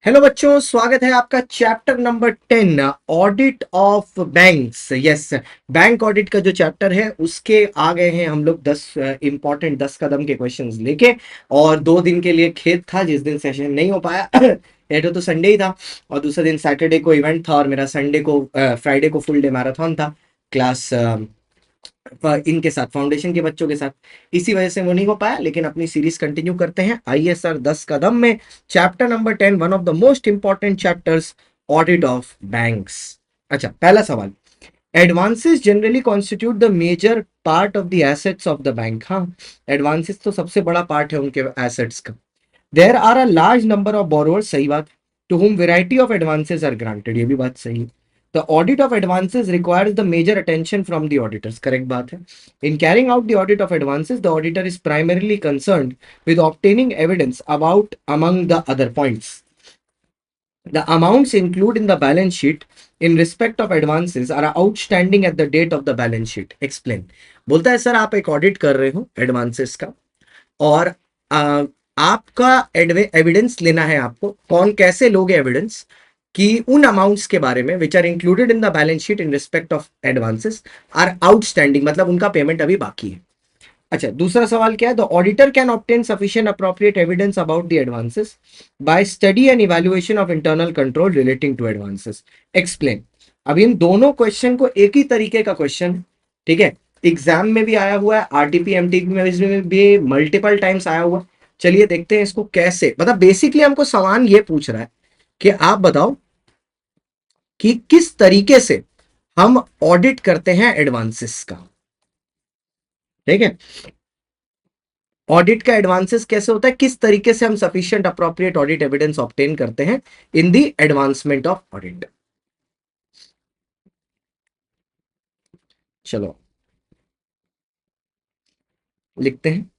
Hello बच्चों, स्वागत है आपका chapter number 10 audit of banks. Yes, bank audit का जो चैप्टर है उसके आ गए हैं हम लोग 10 इंपॉर्टेंट 10 कदम के क्वेश्चंस लेके। और 2 दिन के लिए खेत था, जिस दिन सेशन नहीं हो पाया ये तो संडे ही था, और दूसरे दिन सैटरडे को इवेंट था, और मेरा संडे को फ्राइडे को फुल डे मैराथन था क्लास इनके साथ, फाउंडेशन के बच्चों के साथ। इसी वजह से वो नहीं हो पाया, लेकिन अपनी सीरीज कंटिन्यू करते हैं। आइए सर, 10 कदम में chapter number 10, one of the most important chapters, audit of banks. अच्छा, पहला सवाल, advances generally constitute the major part of the assets of the bank. हाँ, एडवांसेस तो सबसे बड़ा पार्ट है उनके एसेट्स का। There are a large number of borrowers, सही बात, to whom variety of advances are granted, ये भी बात सही है। The audit of advances requires the major attention from the auditors, correct बात है। In carrying out the audit of advances, the auditor is primarily concerned with obtaining evidence about among the other points. The amounts included in the balance sheet in respect of advances are outstanding at the date of the balance sheet. Explain. बोलता है sir, आप एक audit कर रहे हो advances का, और आ, आपका एविडेंस लेना है। आपको कौन कैसे लोगे एविडेंस कि उन अमाउंट्स के बारे में which are included in the balance sheet in respect of advances are outstanding, मतलब उनका पेमेंट अभी बाकी है। अच्छा, दूसरा सवाल क्या है, the auditor can obtain sufficient appropriate evidence about the advances by study and evaluation of internal control relating to advances. Explain. अब इन दोनों क्वेश्चन को एक ही तरीके का क्वेश्चन है, ठीक है, एग्जाम में भी आया हुआ है, आरटीपी एमटीपी में भी मल्टीपल टाइम्स आया हुआ है। चलिए देखते हैं इसको कैसे, मतलब बेसिकली हमको सवाल ये पूछ रहा है कि आप बताओ कि किस तरीके से हम ऑडिट करते हैं एडवांसेस का। ठीक है, ऑडिट का एडवांसेस कैसे होता है, किस तरीके से हम sufficient appropriate audit evidence obtain करते हैं in the advancement of audit. चलो लिखते हैं,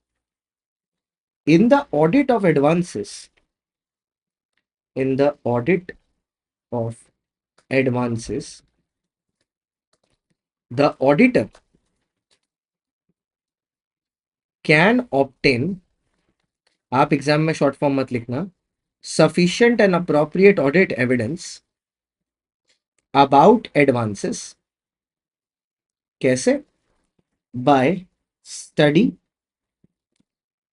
in the audit of advances, in the audit of advances, the auditor can obtain, आप एग्जाम में शॉर्ट फॉर्म मत लिखना, sufficient and appropriate audit evidence about advances. कैसे? By study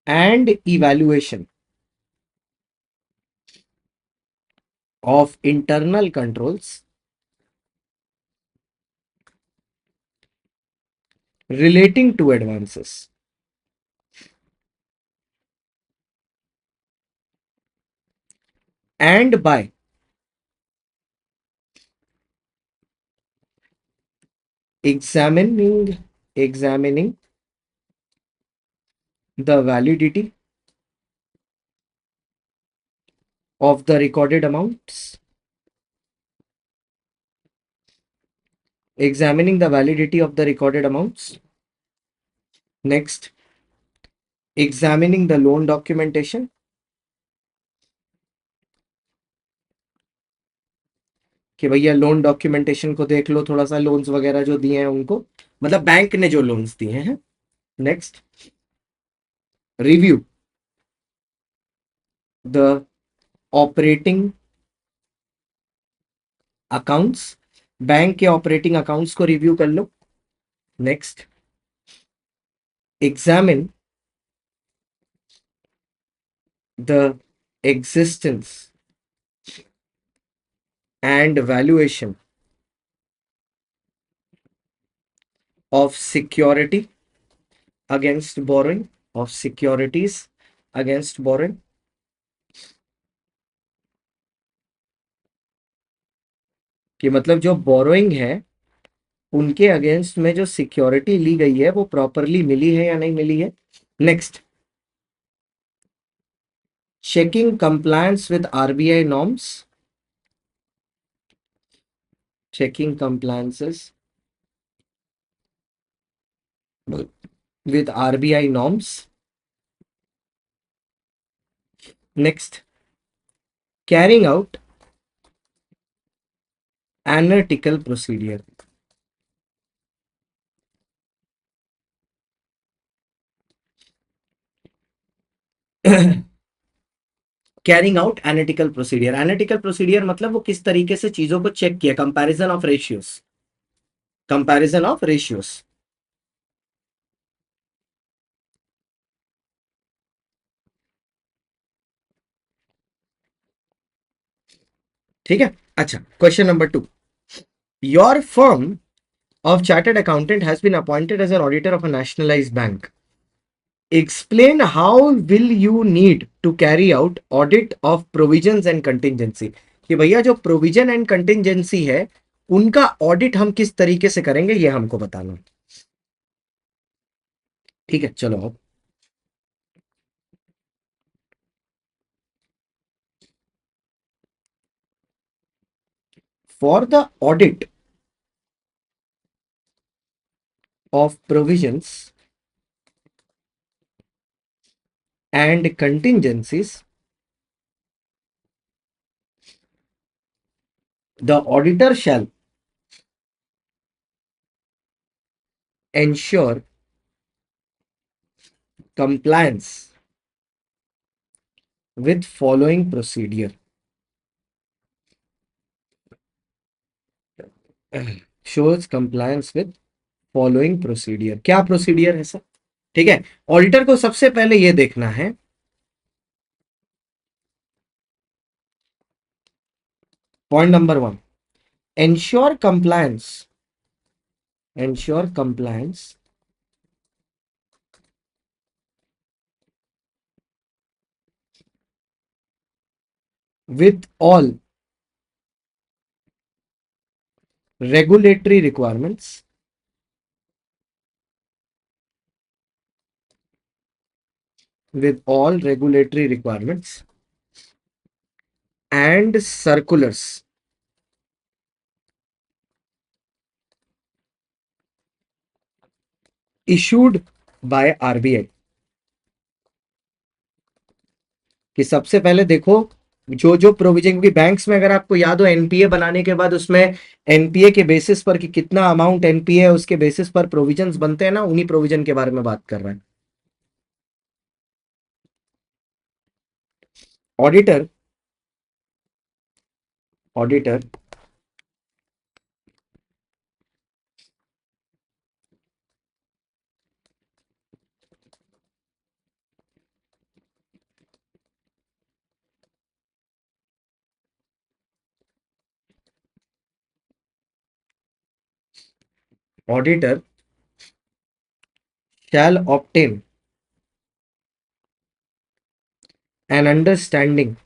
and evaluation of internal controls relating to advances, and by examining the validity of the recorded amounts, examining the validity of the recorded amounts. Next, examining the loan documentation, कि भैया loan documentation को देख लो थोड़ा सा, loans वगैरह जो दिए हैं उनको, मतलब बैंक ने जो लोन्स दिए हैं। Next, review the operating accounts, bank के ऑपरेटिंग अकाउंट्स को रिव्यू कर लो। Next, examine the existence and valuation of security against borrowing, of securities against borrowing, कि मतलब जो बोरोइंग है उनके अगेंस्ट में जो सिक्योरिटी ली गई है वो प्रॉपरली मिली है या नहीं मिली है। Next, checking compliance with RBI norms, checking compliances with RBI norms. Next, carrying out analytical procedure. Carrying out analytical procedure. Analytical procedure मतलब वो किस तरीके से चीजों को चेक किया, comparison of ratios, comparison of ratios. ठीक है। अच्छा, question number 2, your firm of chartered accountant has been appointed as an auditor of a nationalized bank. Explain how will you need to carry out audit of provisions and contingency। कि भैया जो provision and contingency है उनका audit हम किस तरीके से करेंगे ये हमको बताना। ठीक है, चलो अब for the audit of provisions and contingencies the auditor shall ensure compliance with following procedure। shows compliance with following procedure. क्या प्रोसीडियर है सर? ठीक है, ऑडिटर को सबसे पहले ये देखना है, point number 1, ensure compliance, ensure compliance with all regulatory requirements, with all regulatory requirements and circulars issued by RBI. कि सबसे पहले देखो जो जो प्रोविजन भी बैंक्स में, अगर आपको याद हो एनपीए बनाने के बाद उसमें एनपीए के बेसिस पर कि कितना अमाउंट एनपीए है उसके बेसिस पर प्रोविजंस बनते हैं ना, उन्हीं प्रोविजन के बारे में बात कर रहे हैं। Auditor, auditor auditor shall obtain an understanding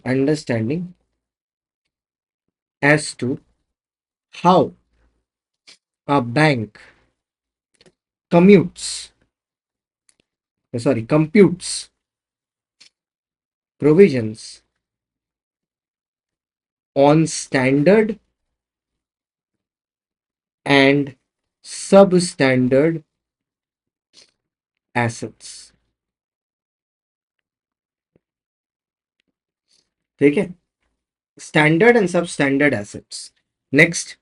understanding as to how a bank commutes computes provisions on standard and substandard assets। ठीक है, स्टैंडर्ड एंड सब standard assets. Next,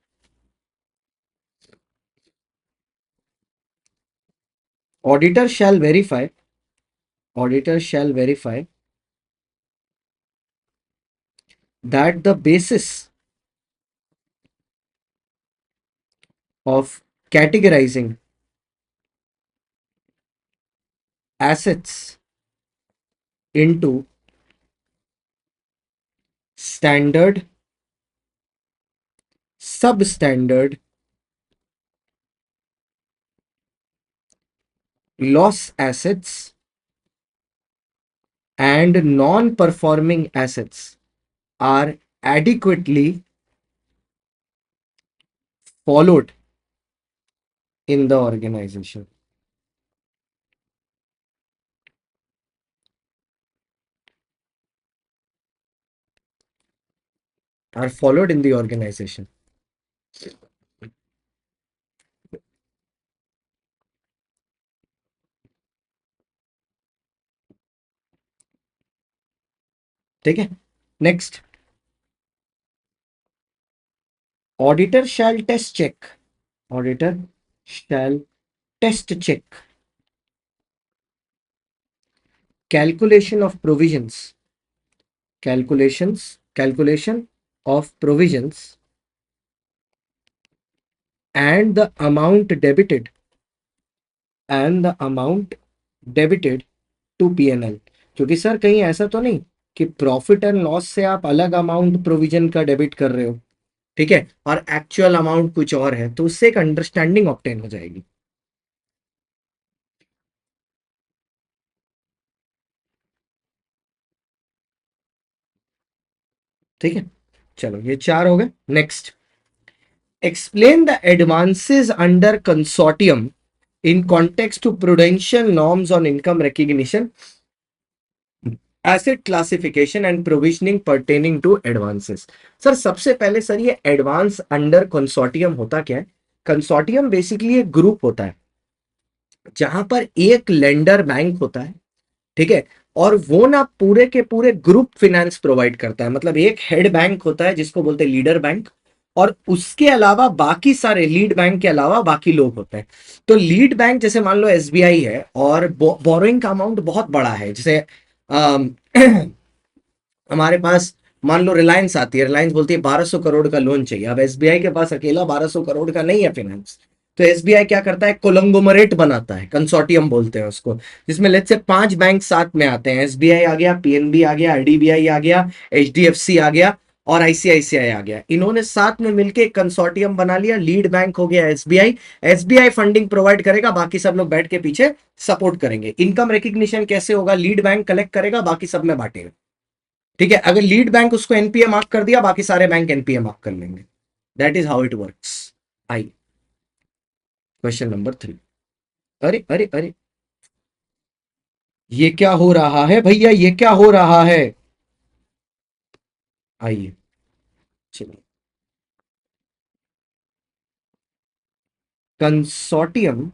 auditor shell verify, auditor shall verify that the basis of categorizing assets into standard, substandard, loss assets and non-performing assets are adequately followed in the organization, are followed in the organization। ठीक है, next, auditor shall test check, auditor shall test check calculation of provisions, calculation of provisions and the amount debited and the amount debited to P&L। क्योंकि sir कहीं ऐसा तो नहीं कि profit and loss से आप अलग अमाउंट प्रोविजन का डेबिट कर रहे हो, ठीक है, और एक्चुअल अमाउंट कुछ और है, तो उससे एक अंडरस्टैंडिंग ऑब्टेन हो जाएगी। ठीक है, चलो ये चार हो गए। Next, explain the advances under consortium in context to prudential norms on income recognition, asset classification and provisioning pertaining to advances। Sir सबसे पहले सर ये एडवांस अंडर कंसोर्टियम होता क्या है? कंसोर्टियम बेसिकली एक ग्रुप होता है जहां पर एक लेंडर बैंक होता है, ठीक है, और वो ना पूरे के पूरे ग्रुप फिनेंस प्रोवाइड करता है। मतलब एक हेड बैंक होता है जिसको बोलते हैं लीडर बैंक, और उसके अलावा बाकी सारे लीड बैंक के अलावा बाकी लोग होते हैं। तो लीड बैंक जैसे मान लो एसबीआई है और बोरोइंग का अमाउंट बहुत बड़ा है, जैसे अम, हमारे पास मान लो रिलायंस आती है, रिलायंस बोलती है 1200 करोड़ का लोन चाहिए। अब एसबीआई के पास अकेला 1200 करोड़ का नहीं है फाइनेंस, तो एसबीआई क्या करता है, कोलंगोमरेट बनाता है, कंसोर्टियम बोलते हैं उसको, जिसमें लेट्स से 5 बैंक साथ में आते हैं। एसबीआई आ गया, पीएनबी आ गया, आईडीबीआई आ गया, एचडीएफसी आ गया और आईसीआईसीआई आ गया। इन्होंने साथ में मिलकर एक कंसोर्टियम बना लिया, लीड बैंक हो गया एसबीआई। एसबीआई फंडिंग प्रोवाइड करेगा, बाकी सब लोग बैठ के पीछे सपोर्ट करेंगे। इनकम रिकग्निशन कैसे होगा, लीड बैंक कलेक्ट करेगा, बाकी सब में बांटेगा। ठीक है, अगर लीड बैंक उसको एनपीए मार्क कर दिया, बाकी सारे बैंक एनपीए मार्क कर लेंगे। That is how it works. I question number 3। अरे अरे अरे, ये क्या हो रहा है भैया, ये क्या हो रहा है? आइए, चलिए। Consortium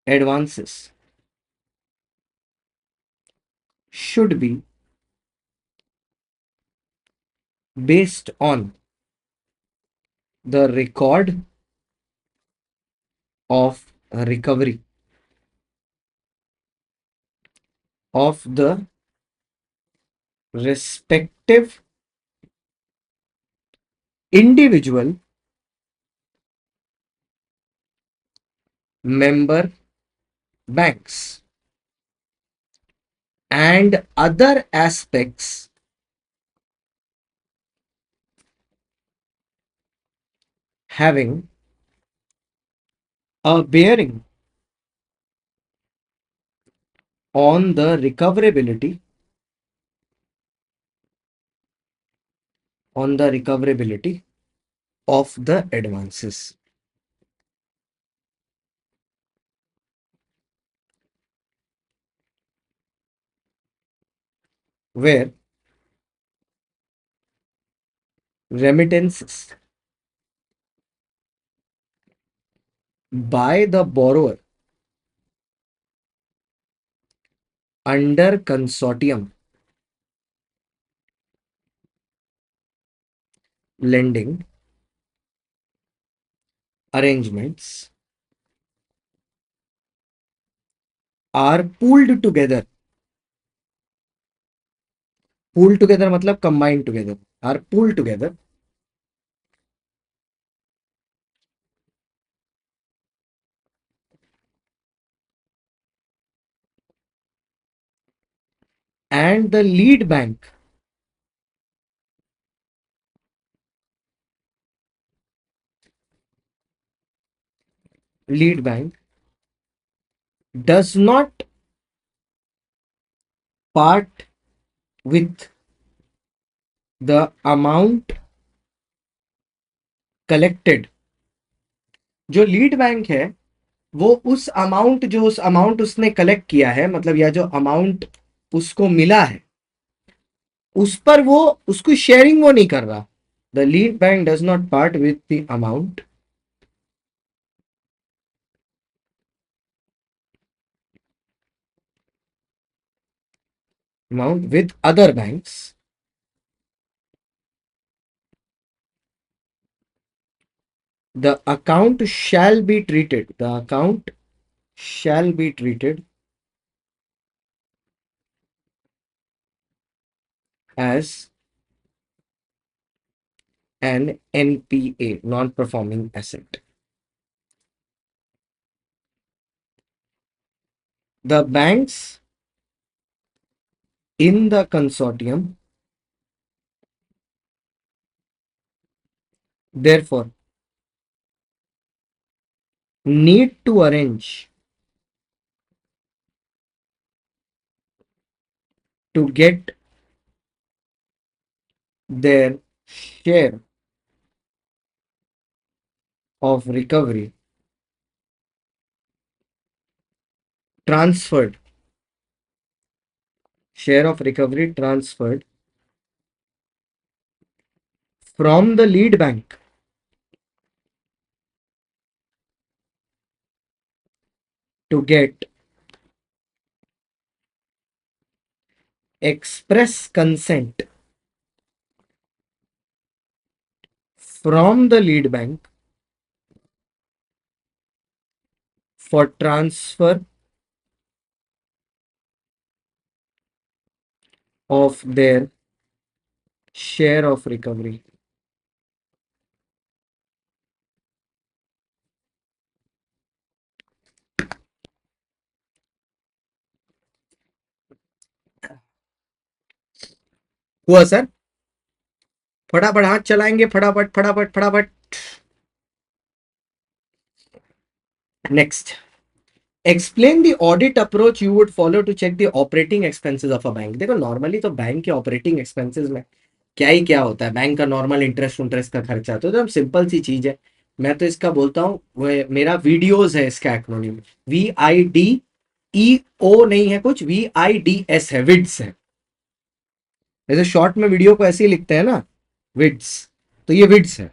advances should be based on the record of recovery of the respective individual member banks and other aspects having a bearing on the recoverability of the advances, where remittances by the borrower under consortium lending arrangements are pooled together मतलब combined together, are pooled together and the lead bank does not part with the amount collected। जो lead bank है वो उस amount उसने collect किया है, मतलब या जो अमाउंट उसको मिला है, उस पर वो उसको शेयरिंग वो नहीं कर रहा। The lead bank does not part with the amount with other banks The account shall be treated. The account shall be treated as an NPA, non-performing asset. The banks in the consortium, therefore, need to arrange to get their share of recovery transferred, share of recovery transferred from the lead bank to get express consent from the lead bank for transfer of their share of recovery. हुआ सर? फटाफट हाथ चलाएंगे, फटाफट फटाफट फटाफट। Next, explain the audit approach you would follow to check the operating expenses of a bank. देखो normally तो बैंक के ऑपरेटिंग एक्सपेंसेस में क्या ही क्या होता है, बैंक का नॉर्मल इंटरेस्ट इंटरेस्ट का खर्चा, तो एकदम सिंपल सी चीज है। मैं तो इसका बोलता हूँ, मेरा वीडियोस है इसका एक्रोनिम, VIDEO नहीं है कुछ, VIDS है, विड्स है। जैसे शॉर्ट में वीडियो को ऐसे ही लिखते हैं ना, विड्स, तो ये विड्स है।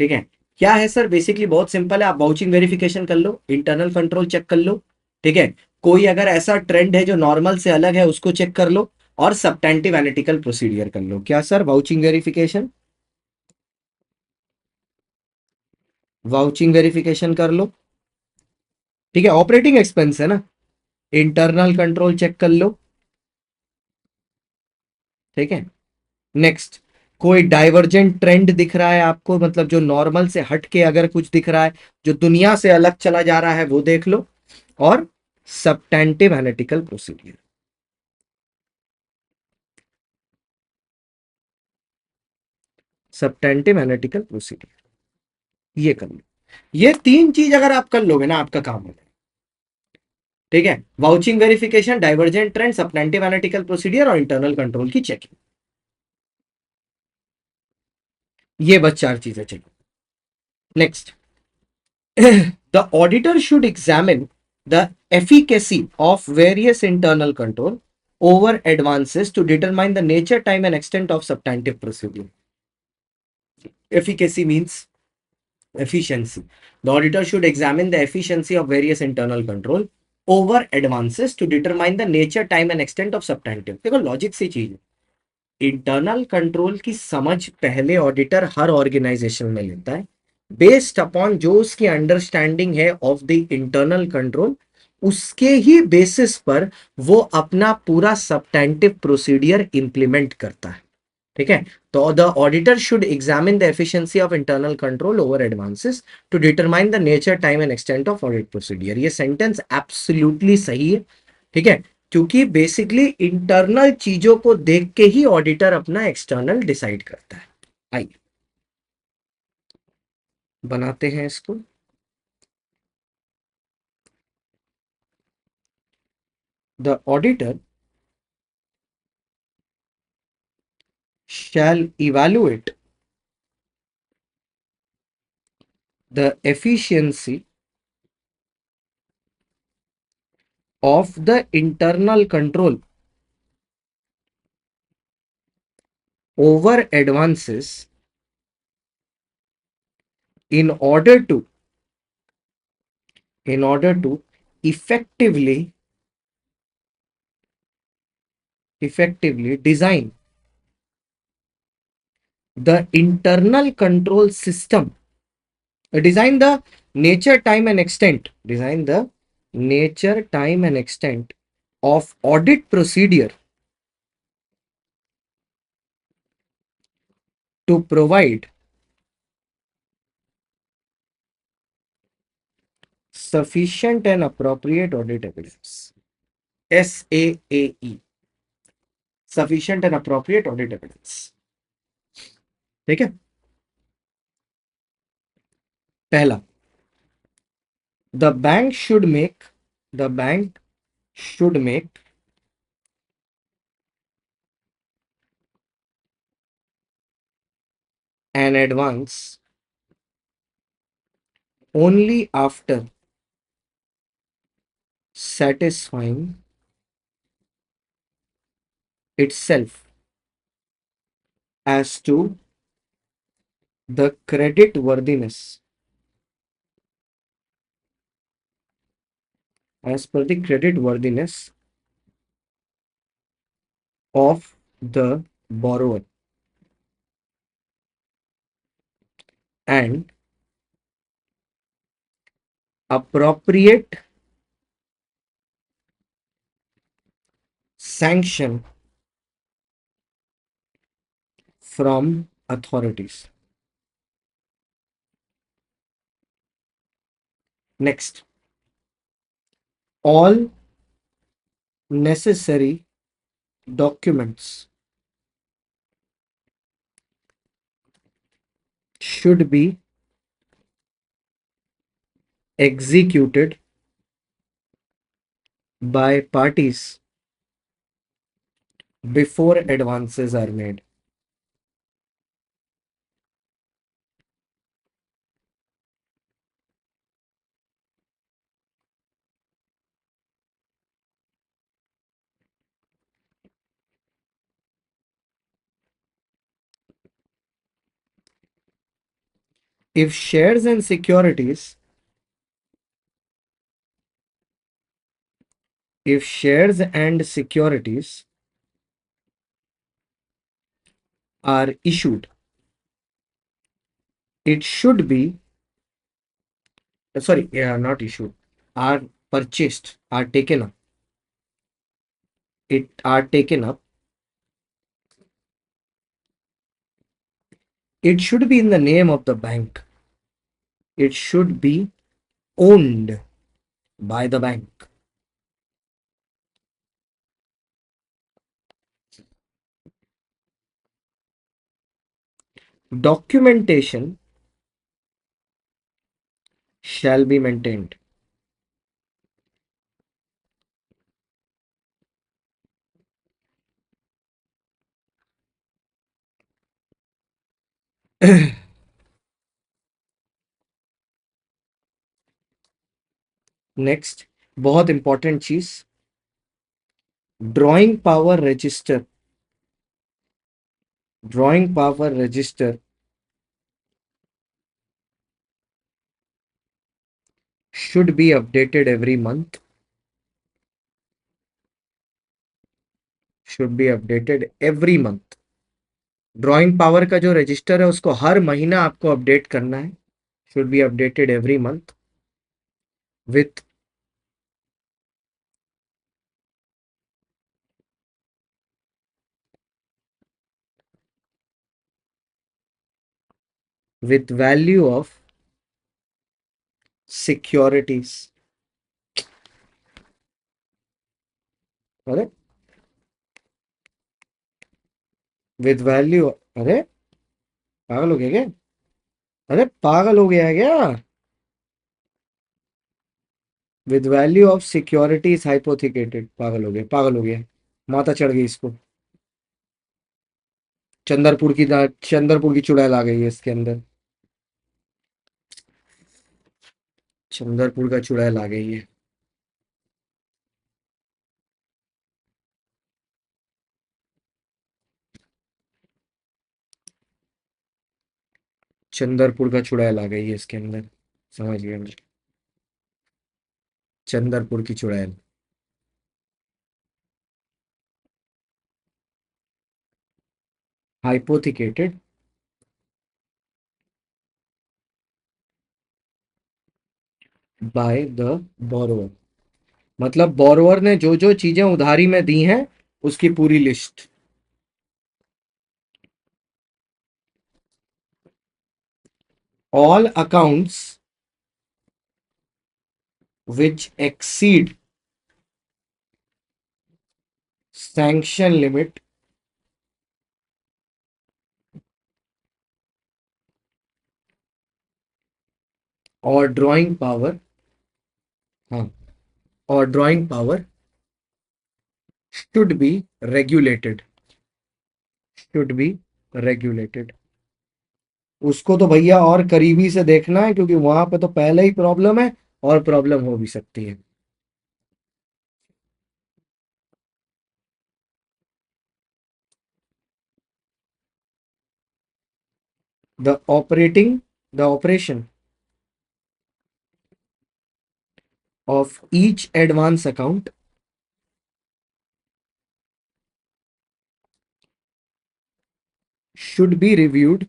ठीक है, क्या है सर? बेसिकली बहुत सिंपल है, आप वाउचिंग वेरिफिकेशन कर लो, इंटरनल कंट्रोल चेक कर लो। ठीक है, कोई अगर ऐसा ट्रेंड है जो नॉर्मल से अलग है उसको चेक कर लो, और सब्टेंटिव एनालिटिकल प्रोसीडियर कर लो। क्या sir? Vouching verification, vouching verification कर लो। ठीक है, ऑपरेटिंग एक्सपेंस है ना, इंटरनल कंट्रोल चेक कर लो। ठीक है, नेक्स्ट, कोई डाइवर्जेंट ट्रेंड दिख रहा है आपको, मतलब जो नॉर्मल से हट के अगर कुछ दिख रहा है, जो दुनिया से अलग चला जा रहा है, वो देख लो। और सब्टेंटिव एनालिटिकल प्रोसीडियर, सब्टेंटिव एनालिटिकल प्रोसीडियर, ये कर लो। ये तीन चीज अगर आप कर लोगे ना, आपका काम हो जाएगा। ठीक है, vouching verification, divergent trend, substantive analytical procedure और इंटरनल कंट्रोल की चेकिंग, ये बस चार चीजें चाहिए। Next, the auditor should examine the efficacy of various internal control over advances to determine the nature, time, and extent of substantive procedure. Efficacy means efficiency. The auditor should examine the efficiency of various internal control over advances to determine the nature, time, and extent of substantive. देखो logic सी चीज है, internal control की समझ पहले auditor हर organisation में लेता है, based upon जो उसकी अंडरस्टैंडिंग है ऑफ द इंटरनल कंट्रोल, उसके ही बेसिस पर वो अपना पूरा सब्टेंटिव प्रोसीडियर इंप्लीमेंट करता है। ठीक है, तो the auditor should examine the efficiency of internal control over advances to determine the nature, time and extent of audit procedure. ये सेंटेंस एब्सोल्युटली सही है। ठीक है, क्योंकि बेसिकली इंटरनल चीजों को देख के ही ऑडिटर अपना एक्सटर्नल डिसाइड करता है। आइए बनाते हैं इसको। The auditor shall evaluate the efficiency of the internal control over advances in order to effectively design the internal control system Design the nature, time, and extent. Design the nature, time, and extent of audit procedure to provide sufficient and appropriate audit evidence. SAAE, sufficient and appropriate audit evidence. ठीक है. पहला, the bank should make the bank should make an advance only after satisfying itself as to the credit worthiness, as per the credit worthiness of the borrower, and appropriate sanction from authorities. Next, all necessary documents should be executed by parties before advances are made. If shares and securities, if shares and securities are issued, it should be, sorry, yeah, not issued, are purchased, are taken up, it are taken up, it should be in the name of the bank. It should be owned by the bank. Documentation shall be maintained. Next, बहुत important चीज, drawing power register. Drawing power register should be updated every month. Should be updated every month. Drawing power का जो register है उसको हर महीना आपको update करना है. Should be updated every month with value of securities. अरे, with value, अरे पागल हो गया क्या? अरे पागल हो गया है क्या? With value of securities hypothecated. पागल हो गया, पागल हो गया, माता चढ़ गई इसको. चंद्रपुर की चुड़ैल आ गई है इसके अंदर. चंद्रपुर का चुड़ैल आ गई है. चंद्रपुर का चुड़ैल आ गई है इसके अंदर. समझ गया मैं. चंद्रपुर की चुड़ैल. हाइपोथिकेटेड बाय द बोरोवर, मतलब बोरोवर ने जो जो चीजें उधारी में दी हैं उसकी पूरी लिस्ट। ऑल अकाउंट्स विच एक्सीड सैंक्शन लिमिट और ड्राइंग पावर, हाँ, और drawing power should be regulated, should be regulated. उसको तो भैया और करीबी से देखना है क्योंकि वहां पे तो पहले ही प्रॉब्लम है और प्रॉब्लम हो भी सकती है। The operation of each advance account should be reviewed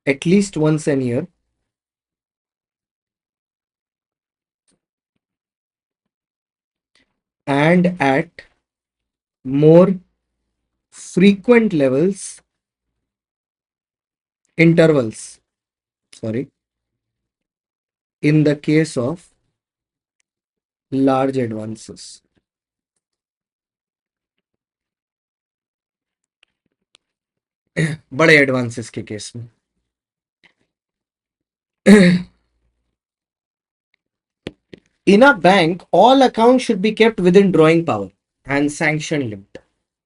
at least once a year and at more frequent intervals, sorry, in the case of large advances। बड़े एडवांसेस के केस में। In a bank, all accounts should be kept within drawing power and sanction limit.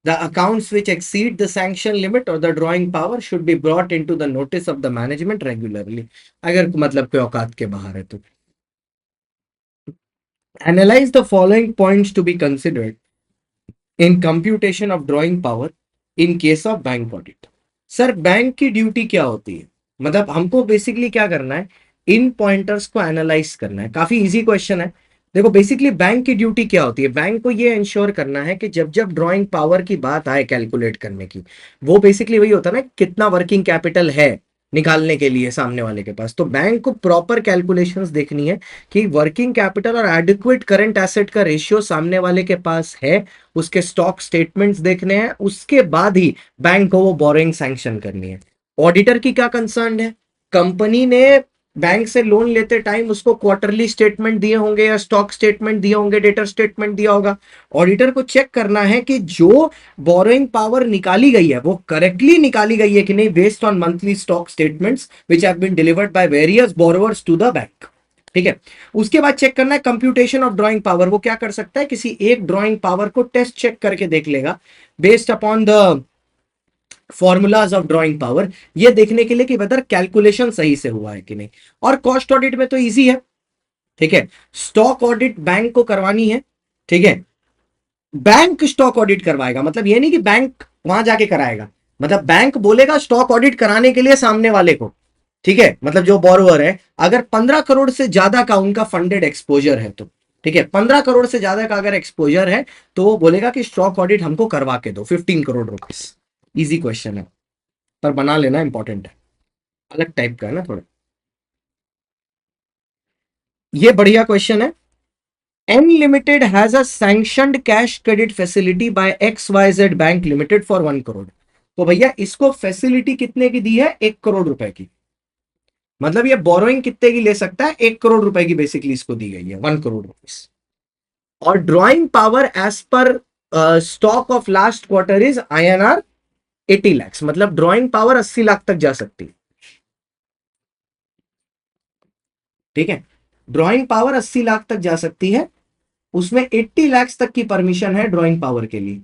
The accounts which exceed the sanction limit or the drawing power should be brought into the notice of the management regularly. अगर मतलब कोई औकात के बाहर है तो। Analyze the following points to be considered in computation of drawing power in case of bank audit। Sir bank की duty क्या होती है, मतलब हमको बेसिकली क्या करना है, इन पॉइंटर्स को एनालाइज करना है। काफी इजी क्वेश्चन है। देखो बेसिकली बैंक की ड्यूटी क्या होती है, बैंक को ये इंश्योर करना है कि जब जब ड्राइंग पावर की बात आए कैलकुलेट करने की, वो बेसिकली वही होता है ना, कितना वर्किंग कैपिटल है निकालने के लिए सामने वाले के पास, तो बैंक को प्रॉपर कैलकुलेशंस देखनी है कि वर्किंग कैपिटल और एडिक्वेट करंट एसेट का रेशियो सामने वाले के पास है, उसके स्टॉक स्टेटमेंट्स देखने हैं, उसके बाद ही बैंक को वो बोरोइंग सैंक्शन करनी है। ऑडिटर की क्या कंसर्न है, कंपनी ने बैंक से लोन लेते टाइम उसको क्वार्टरली स्टेटमेंट दिए होंगे या स्टॉक स्टेटमेंट दिए होंगे, डेटर स्टेटमेंट दिया होगा। ऑडिटर को चेक करना है कि जो बोरोइंग पावर निकाली गई है वो करेक्टली निकाली गई है कि नहीं, based on monthly stock statements which have been delivered by various borrowers to the bank. ठीक है, उसके बाद चेक करना है कंप्यूटेशन ऑफ ड्राइंग पावर। वो क्या कर सकता है, किसी एक ड्राइंग पावर को टेस्ट चेक करके देख लेगा based upon the formulas of drawing power, ये देखने के लिए कि वेदर कैलकुलेशन सही से हुआ है कि नहीं। और कॉस्ट ऑडिट में तो इजी है। ठीक है, स्टॉक ऑडिट बैंक को करवानी है। ठीक है, बैंक स्टॉक ऑडिट करवाएगा, मतलब ये नहीं कि बैंक वहां जाके कराएगा, मतलब बैंक बोलेगा स्टॉक ऑडिट कराने के लिए सामने वाले को। ठीक है, मतलब जो बोरोवर है अगर 15 करोड़ से ज्यादा का उनका फंडेड एक्सपोजर है तो, ठीक है, 15 करोड़ से ज्यादा का अगर एक्सपोजर है तो वो बोलेगा कि स्टॉक ऑडिट हमको करवा के दो 15 करोड़ रुपीज। इजी क्वेश्चन है पर बना लेना इंपॉर्टेंट है, अलग टाइप का है ना थोड़ा। ये बढ़िया क्वेश्चन है। N limited has a sanctioned cash credit facility by X Y Z bank limited for 1 crore. तो भैया इसको फैसिलिटी कितने की दी है, 1 करोड़ रुपए की। मतलब ये बोरोइंग कितने की ले सकता है, 1 करोड़ रुपए की बेसिकली इसको दी गई है, 1 करोड़ रुपीज। और drawing power as per stock of last quarter is INR 80 lakhs, मतलब ड्रॉइंग पावर 80 लाख तक जा सकती है। ठीक है, ड्रॉइंग पावर 80 लाख तक जा सकती है, उसमें 80 lakhs तक की परमिशन है ड्रॉइंग पावर के लिए।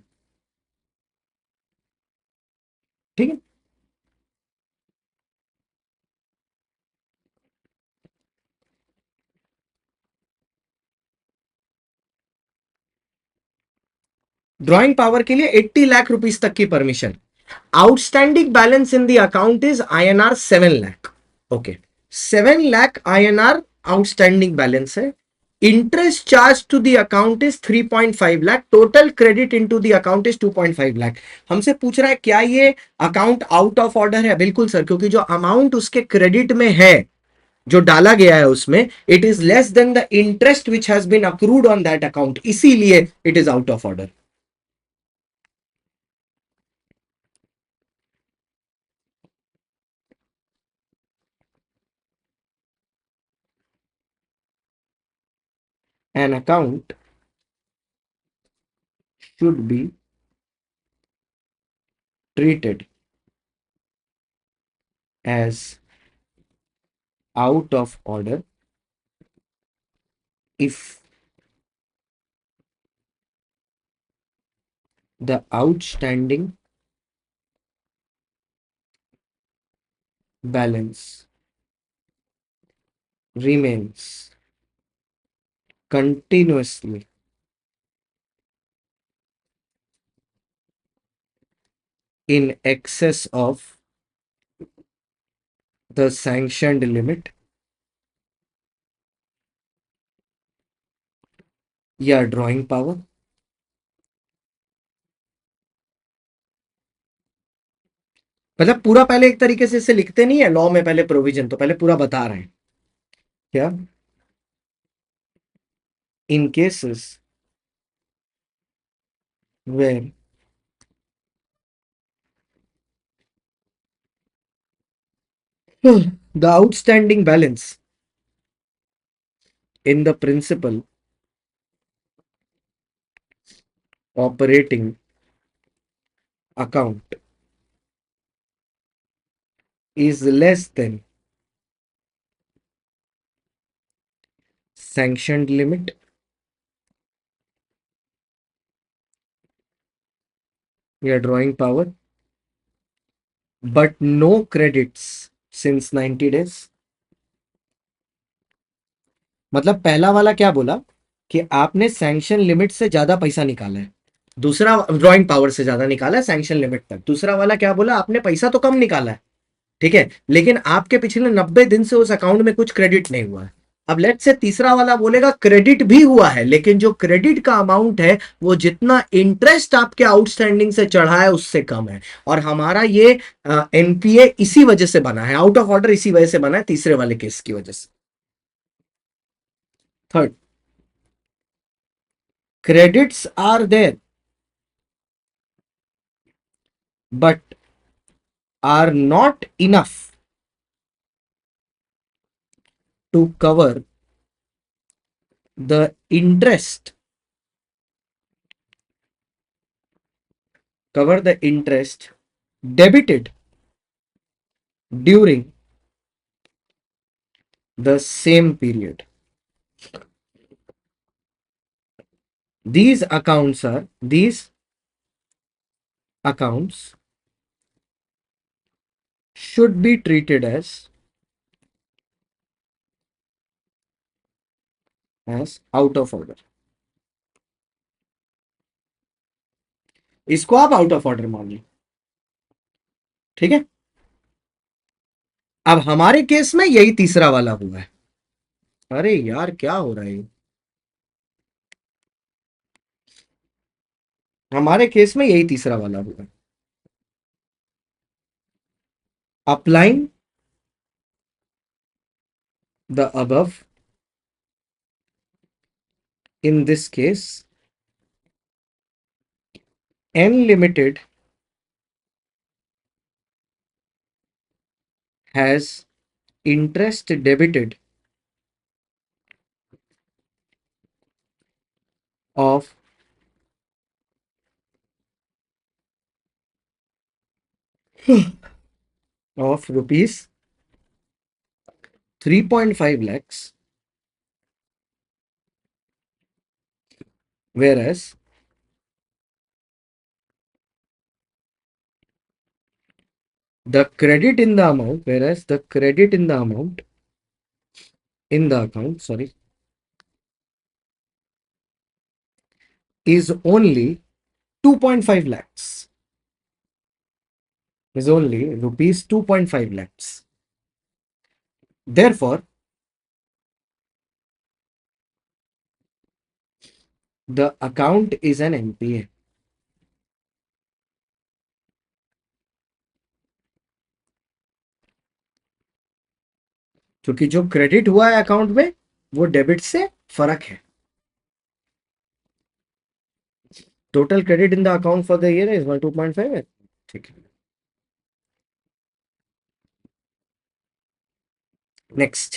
ठीक है, ड्रॉइंग पावर के लिए 80 लाख रुपीज तक की permission. Outstanding balance in the account is INR 7 lakh. Okay, 7 lakh INR outstanding balance है interest charged to the account is 3.5 lakh, total credit into the account is 2.5 lakh। हमसे पूछ रहा है क्या ये अकाउंट आउट ऑफ ऑर्डर है? बिल्कुल सर, क्योंकि जो अमाउंट उसके क्रेडिट में है, जो डाला गया है उसमें, it is less than the interest which has been accrued on that account, इसीलिए it is out of order. An account should be treated as out of order if the outstanding balance remains continuously in excess of the sanctioned limit या drawing power. मतलब पूरा पहले एक तरीके से इसे लिखते नहीं है लॉ में, पहले प्रोविजन, तो पहले पूरा बता रहे हैं क्या। In cases where the outstanding balance in the principal operating account is less than sanctioned limit या drawing power but no credits since 90 days। मतलब पहला वाला क्या बोला कि आपने सैंक्शन लिमिट से ज्यादा पैसा निकाला है, दूसरा ड्राइंग पावर से ज्यादा निकाला है सैंक्शन लिमिट तक। दूसरा वाला क्या बोला, आपने पैसा तो कम निकाला है, ठीक है, लेकिन आपके पिछले 90 दिन से उस अकाउंट में कुछ क्रेडिट नहीं हुआ है। अब लेट से तीसरा वाला बोलेगा क्रेडिट भी हुआ है, लेकिन जो क्रेडिट का अमाउंट है वो जितना इंटरेस्ट आपके आउटस्टैंडिंग से चढ़ा है उससे कम है। और हमारा ये एनपीए इसी वजह से बना है, आउट ऑफ ऑर्डर इसी वजह से बना है, तीसरे वाले केस की वजह से। Third, credits are there but are not enough to the interest cover the interest debited during the same period। These accounts should be treated as out of order। इसको आप आउट ऑफ ऑर्डर मान लो, ठीक है। अब हमारे case में यही तीसरा वाला हुआ है। अरे यार क्या हो रहा है, हमारे केस में यही तीसरा वाला हुआ है। Applying the above in this case n limited has interest debited of of rupees 3.5 lakhs, whereas the credit in the amount in the account, sorry, is only 2.5 lakhs, is only rupees 2.5 lakhs। Therefore the account is an NPA. क्योंकि जो credit हुआ है account में वो debit से फर्क है। Total credit in the account for the year is 2.5 है। ठीक है। Next,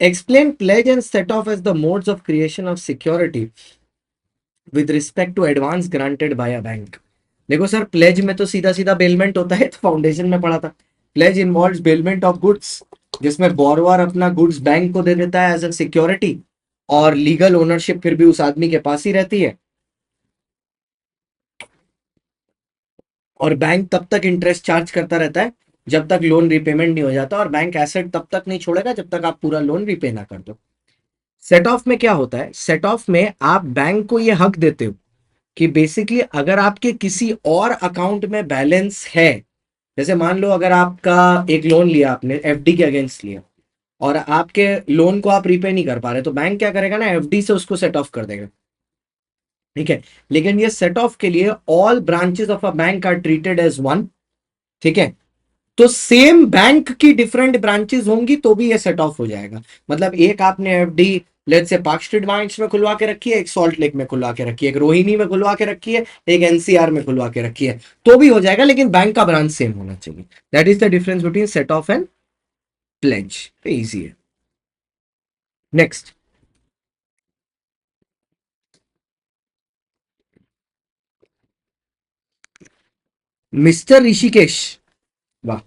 explain pledge and set off as the modes of creation of security with respect to advance granted by a bank। देखो sir, pledge में तो सीधा सीधा bailment होता है, तो फाउंडेशन में पढ़ा था। Pledge involves bailment of goods, जिसमें बोरोवर अपना गुड्स बैंक को दे देता है एज अ सिक्योरिटी, और लीगल ओनरशिप फिर भी उस आदमी के पास ही रहती है, और बैंक तब तक इंटरेस्ट चार्ज करता रहता है जब तक लोन रिपेमेंट नहीं हो जाता, और बैंक एसेट तब तक नहीं छोड़ेगा जब तक आप पूरा लोन रिपे ना कर दो। सेट ऑफ में क्या होता है, सेट ऑफ में आप बैंक को ये हक देते हो कि बेसिकली अगर आपके किसी और अकाउंट में बैलेंस है, जैसे मान लो अगर आपका एक लोन लिया आपने एफडी के अगेंस्ट लिया, और आपके लोन को आप रिपे नहीं कर पा रहे, तो बैंक क्या करेगा ना, एफडी से उसको सेट ऑफ कर देगा। ठीक है। लेकिन ये सेट ऑफ के लिए all branches of a bank are treated as one. ठीक है। तो सेम बैंक की डिफरेंट ब्रांचेस होंगी तो भी ये सेट ऑफ हो जाएगा। मतलब एक आपने FD let's say park street branch में खुलवा के रखी है, एक सॉल्ट लेक में खुलवा के रखी है, एक रोहिणी में खुलवा के रखी है, एक एनसीआर में खुलवा के रखी है, तो भी हो जाएगा, लेकिन बैंक का ब्रांच सेम होना चाहिए। That is the difference between set off and pledge. Easy है। नेक्स्ट, मिस्टर ऋषिकेश, वाह।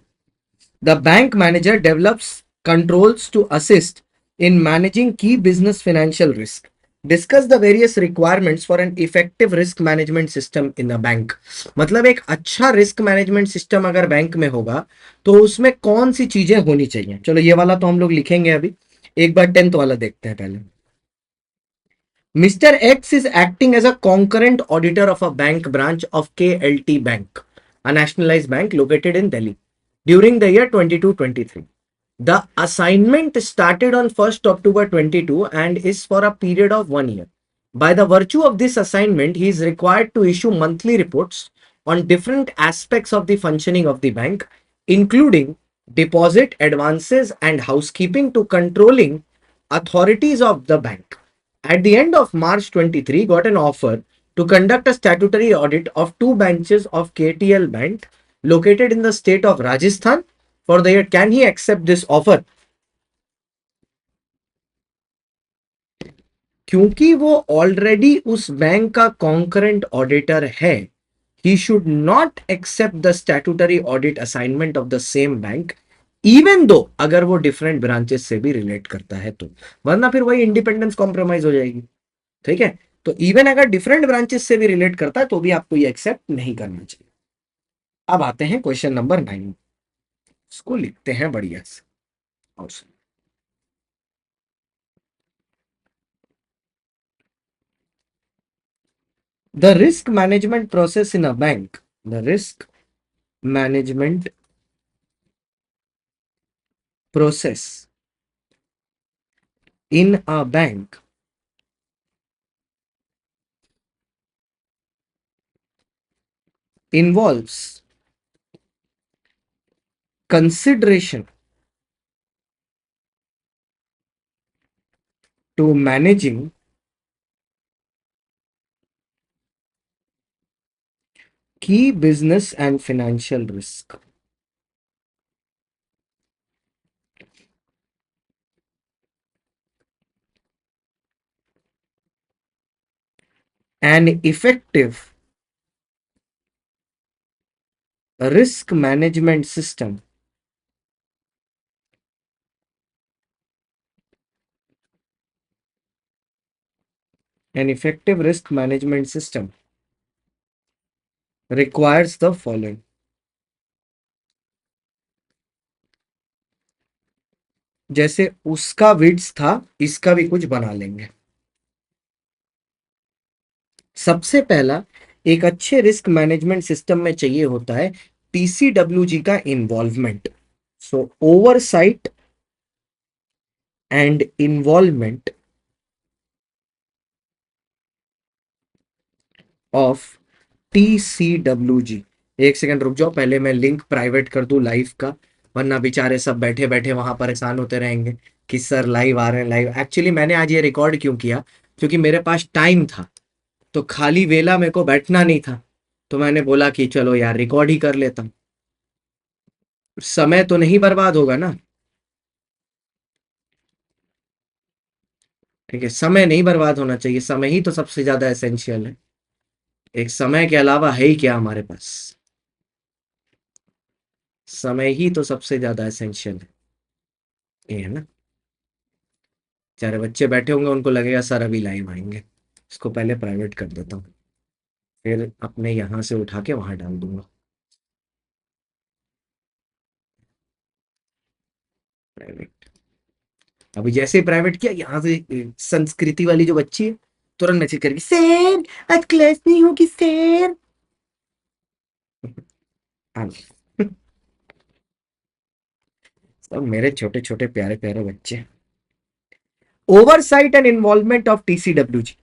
The bank manager develops controls to assist in managing key business financial risk. Discuss the various requirements for an effective risk management system in a bank। मतलब एक अच्छा risk management system अगर bank में होगा तो उसमें कौन सी चीजें होनी चाहिए। चलो ये वाला तो हम लोग लिखेंगे अभी, एक बार 10th वाला देखते हैं पहले। Mr. X is acting as a concurrent auditor of a bank branch of KLT Bank, a nationalized bank located in Delhi, during the year 22-23. The assignment started on 1st October 22 and is for a period of 1 year. By the virtue of this assignment, he is required to issue monthly reports on different aspects of the functioning of the bank, including deposit, advances, and housekeeping to controlling authorities of the bank. At the end of March 23, got an offer to conduct a statutory audit of two branches of KTL Bank located in the state of Rajasthan for the year. Can he accept this offer? क्योंकि वो already उस bank का concurrent auditor है, he should not accept the statutory audit assignment of the same bank, even though अगर वो different branches से भी relate करता है तो, वरना फिर वही इंडिपेंडेंस कॉम्प्रोमाइज हो जाएगी। ठीक है। तो इवन अगर डिफरेंट ब्रांचेस से भी रिलेट करता है तो भी आपको ये एक्सेप्ट नहीं करना चाहिए। अब आते हैं क्वेश्चन नंबर 9, इसको लिखते हैं बढ़िया से। The risk management process in a bank, the risk management process in a bank involves consideration to managing key business and financial risk. An effective risk management system an effective risk management system requires the following। जैसे उसका width था, इसका भी कुछ बना लेंगे। सबसे पहला, एक अच्छे रिस्क मैनेजमेंट सिस्टम में चाहिए होता है पीसीडब्ल्यूजी का involvement. So oversight and involvement of TCWG। एक सेकंड रुक जाओ, पहले मैं लिंक प्राइवेट कर दूं लाइव का, वरना बेचारे सब बैठे बैठे वहां परेशान होते रहेंगे कि सर लाइव आ रहे हैं लाइव। एक्चुअली मैंने आज ये रिकॉर्ड क्यों किया, क्योंकि मेरे पास टाइम था, तो खाली वेला मेरे को बैठना नहीं था, तो मैंने बोला कि चलो यार रिकॉर्ड ही कर लेता हूँ, समय तो नहीं बर्बाद होगा ना। ठीक है, समय नहीं बर्बाद होना चाहिए, समय ही तो सबसे ज्यादा एसेंशियल है। एक समय के अलावा है ही क्या हमारे पास, समय ही तो सबसे ज्यादा एसेंशियल है, ये है ना। चारे बच्चे बैठे होंगे, उनको लगेगा सर अभी लाइव आएंगे, इसको पहले प्राइवेट कर देता हूँ, फिर अपने यहाँ से उठा के वहां डाल दूंगा प्राइवेट। अभी जैसे प्राइवेट किया, यहाँ से संस्कृति वाली जो बच्ची है तुरंत मैसेज करेगी, सर आज क्लास नहीं होगी सर। हाँ, सब मेरे छोटे छोटे प्यारे प्यारे बच्चे। Oversight and involvement of TCWG।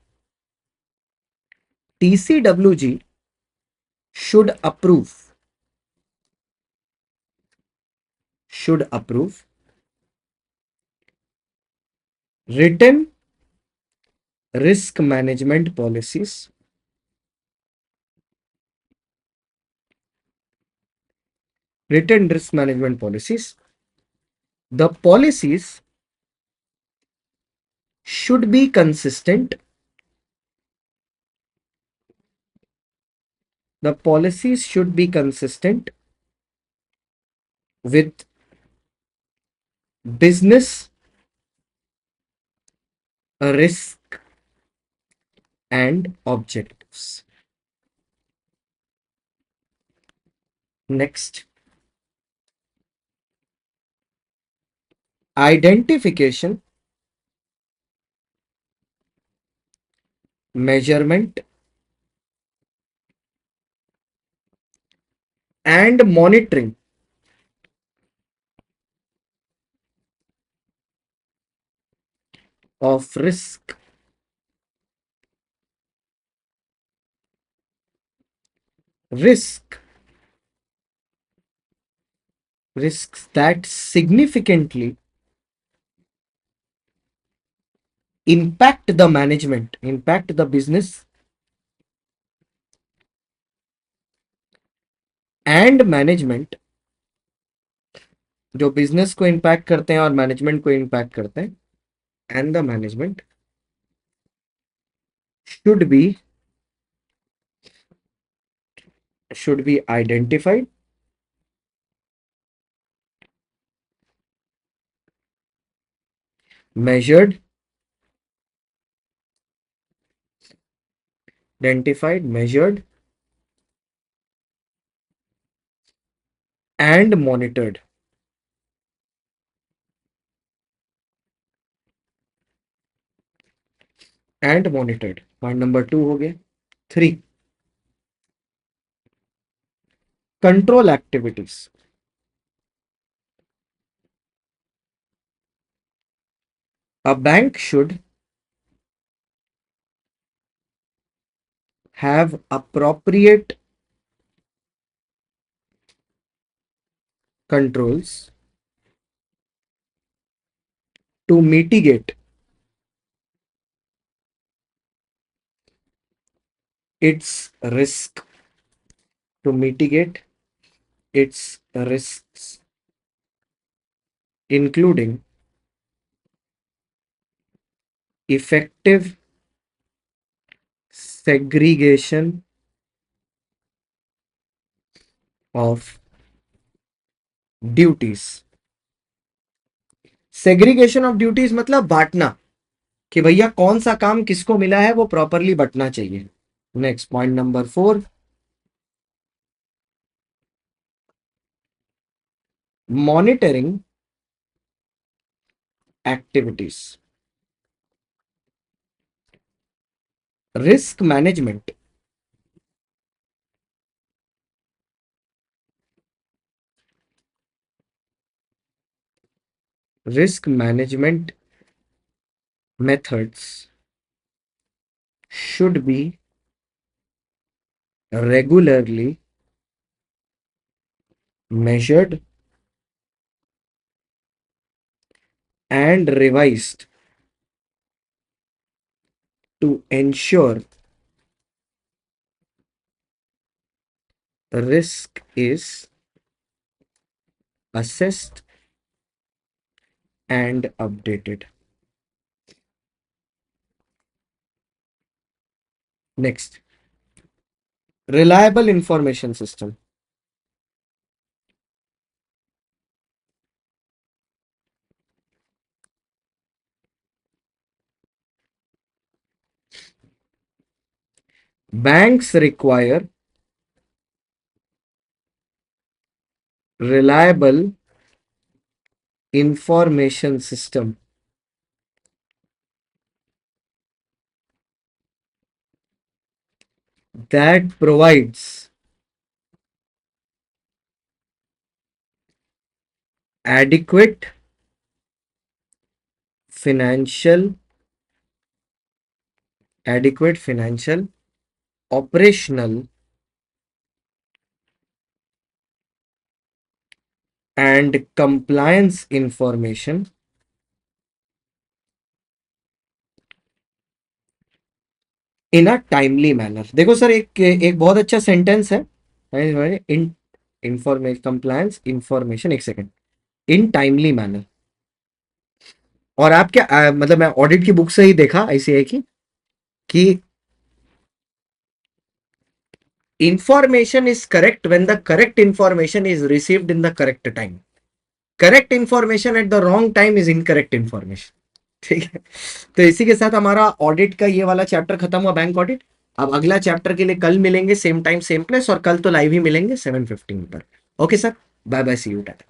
TCWG should approve written risk management policies, written risk management policies. The policies should be consistent. The policies should be consistent with business risk and objectives. Next, identification, measurement, and monitoring of risk risks that significantly impact the business and management, जो business को impact करते हैं और management को impact करते हैं, and the management should be identified, measured, measured and monitored। Point number 2 हो गया। 3, control activities. A bank should have appropriate controls to mitigate its risk, to mitigate its risks, including effective segregation of duties. Segregation of duties मतलब बांटना, कि भैया कौन सा काम किसको मिला है वो प्रॉपरली बंटना चाहिए। Next point number 4, monitoring activities. Risk management, risk management methods should be regularly measured and revised to ensure risk is assessed and updated. Next, reliable information system. Banks require reliable information system that provides adequate financial, financial, operational, and compliance information in a timely manner. देखो sir, एक एक बहुत अच्छा sentence है, इन information compliance information, एक second, in timely manner. और आप क्या मतलब मैं ऑडिट की बुक से ही देखा ऐसी है कि information is correct when the correct information is received in the correct time. Correct information at the wrong time is incorrect information. ठीक है, तो इसी के साथ हमारा ऑडिट का ये वाला चैप्टर खत्म हुआ, बैंक ऑडिट। अब अगला चैप्टर के लिए कल मिलेंगे सेम टाइम सेम प्लेस, और कल तो लाइव ही मिलेंगे 7:15 पर। Okay sir, bye bye, see you, Tata.